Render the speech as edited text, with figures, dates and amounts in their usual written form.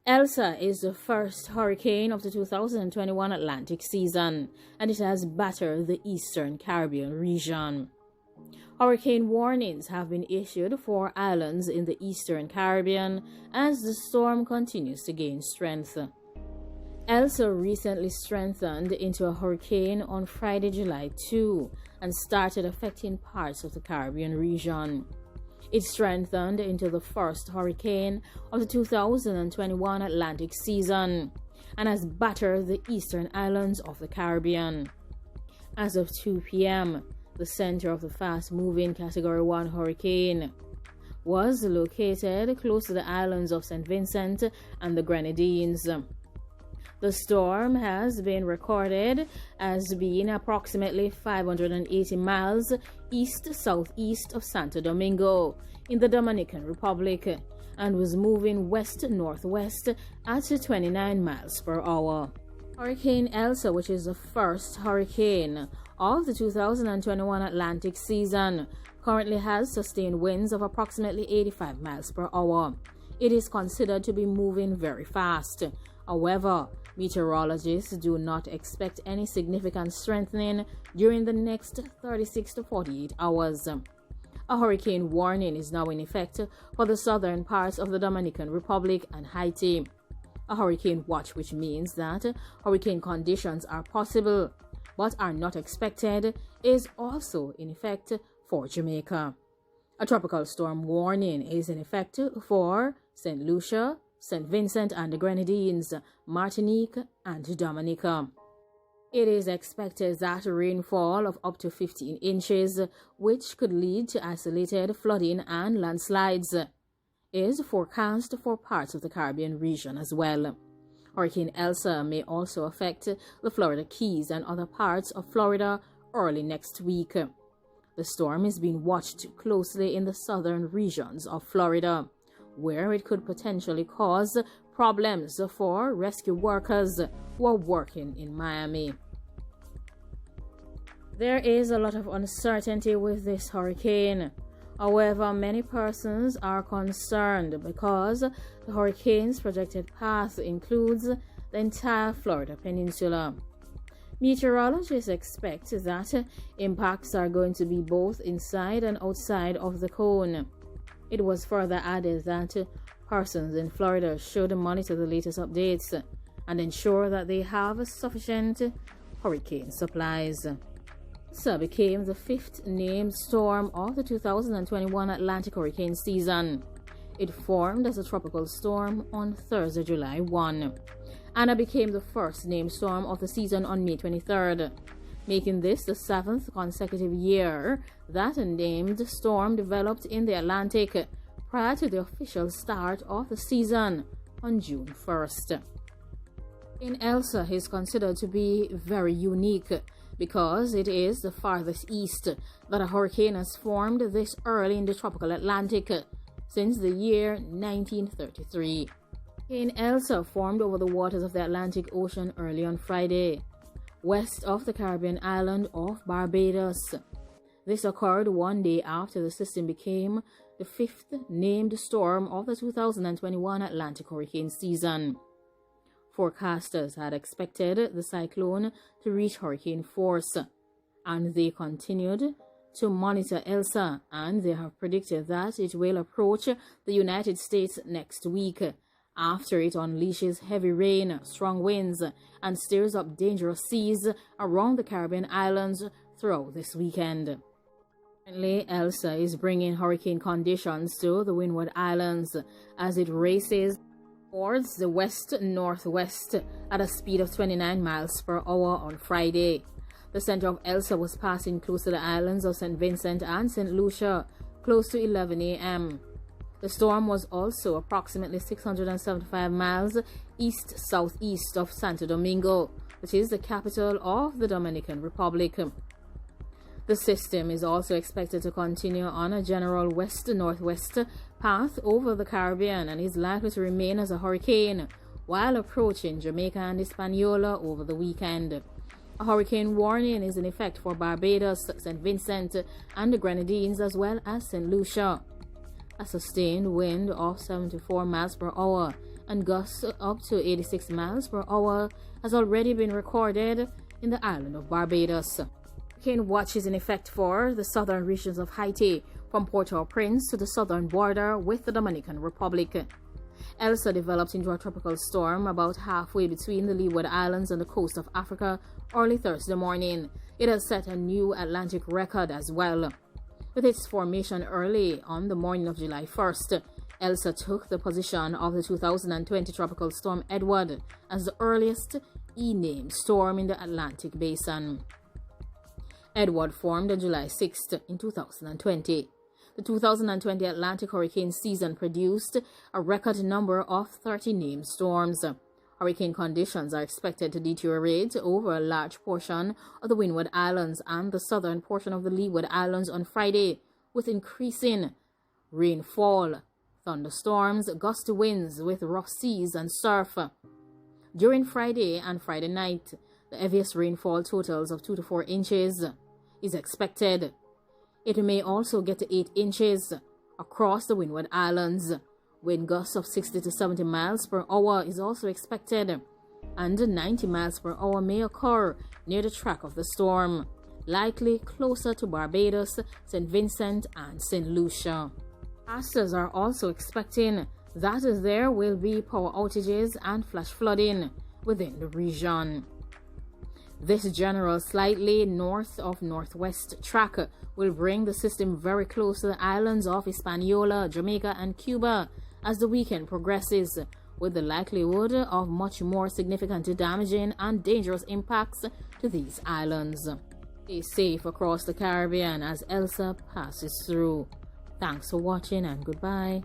Elsa is the first hurricane of the 2021 Atlantic season, and it has battered the eastern Caribbean region. Hurricane warnings have been issued for islands in the eastern Caribbean as the storm continues to gain strength. Elsa recently strengthened into a hurricane on Friday, July 2, and started affecting parts of the Caribbean region. It strengthened into the first hurricane of the 2021 Atlantic season and has battered the eastern islands of the Caribbean. As of 2 p.m., the center of the fast-moving Category 1 hurricane was located close to the islands of St. Vincent and the Grenadines. The storm has been recorded as being approximately 580 miles east-southeast of Santo Domingo in the Dominican Republic and was moving west-northwest at 29 miles per hour. Hurricane Elsa, which is the first hurricane of the 2021 Atlantic season, currently has sustained winds of approximately 85 miles per hour. It is considered to be moving very fast. However, meteorologists do not expect any significant strengthening during the next 36 to 48 hours. A hurricane warning is now in effect for the southern parts of the Dominican Republic and Haiti. A hurricane watch, which means that hurricane conditions are possible but are not expected, is also in effect for Jamaica. A tropical storm warning is in effect for St. Lucia, St. Vincent and the Grenadines, Martinique, and Dominica. It is expected that rainfall of up to 15 inches, which could lead to isolated flooding and landslides, is forecast for parts of the Caribbean region as well. Hurricane Elsa may also affect the Florida Keys and other parts of Florida early next week. The storm is being watched closely in the southern regions of Florida, where it could potentially cause problems for rescue workers who are working in Miami. There is a lot of uncertainty with this hurricane. However, many persons are concerned because the hurricane's projected path includes the entire Florida peninsula. Meteorologists expect that impacts are going to be both inside and outside of the cone. It was further added that persons in Florida should monitor the latest updates and ensure that they have sufficient hurricane supplies. Elsa became the fifth named storm of the 2021 Atlantic hurricane season. It formed as a tropical storm on Thursday, July 1. Anna became the first named storm of the season on May 23rd, making this the seventh consecutive year that a named storm developed in the Atlantic prior to the official start of the season on June 1st. Elsa is considered to be very unique because it is the farthest east that a hurricane has formed this early in the tropical Atlantic since the year 1933. Hurricane Elsa formed over the waters of the Atlantic Ocean early on Friday, west of the Caribbean island of Barbados. This occurred one day after the system became the fifth named storm of the 2021 Atlantic hurricane season. Forecasters had expected the cyclone to reach hurricane force, and they continued to monitor Elsa, and they have predicted that it will approach the United States next week after it unleashes heavy rain, strong winds, and stirs up dangerous seas around the Caribbean islands throughout this weekend. Currently, Elsa is bringing hurricane conditions to the Windward Islands as it races towards the west-northwest at a speed of 29 miles per hour on Friday. The center of Elsa was passing close to the islands of St. Vincent and St. Lucia close to 11 a.m. The storm was also approximately 675 miles east-southeast of Santo Domingo, which is the capital of the Dominican Republic. The system is also expected to continue on a general west-northwest path over the Caribbean and is likely to remain as a hurricane while approaching Jamaica and Hispaniola over the weekend. A hurricane warning is in effect for Barbados, St. Vincent, and the Grenadines, as well as St. Lucia. A sustained wind of 74 miles per hour and gusts up to 86 miles per hour has already been recorded in the island of Barbados. Hurricane watch is in effect for the southern regions of Haiti, from Port-au-Prince to the southern border with the Dominican Republic. Elsa developed into a tropical storm about halfway between the Leeward Islands and the coast of Africa early Thursday morning. It has set a new Atlantic record as well. With its formation early on the morning of July 1st, Elsa took the position of the 2020 tropical storm Edward as the earliest E-named storm in the Atlantic basin. Edward formed on July 6th in 2020. The 2020 Atlantic hurricane season produced a record number of 30 named storms. Hurricane conditions are expected to deteriorate over a large portion of the Windward Islands and the southern portion of the Leeward Islands on Friday, with increasing rainfall, thunderstorms, gusty winds with rough seas and surf. During Friday and Friday night, the heaviest rainfall totals of 2 to 4 inches is expected. It may also get to 8 inches across the Windward Islands. Wind gusts of 60 to 70 miles per hour is also expected, and 90 miles per hour may occur near the track of the storm, likely closer to Barbados, St. Vincent, and St. Lucia. Pastors are also expecting that there will be power outages and flash flooding within the region. This general slightly north of northwest track will bring the system very close to the islands of Hispaniola, Jamaica, and Cuba as the weekend progresses, with the likelihood of much more significant damaging and dangerous impacts to these islands. Stay safe across the Caribbean as Elsa passes through. Thanks for watching and goodbye.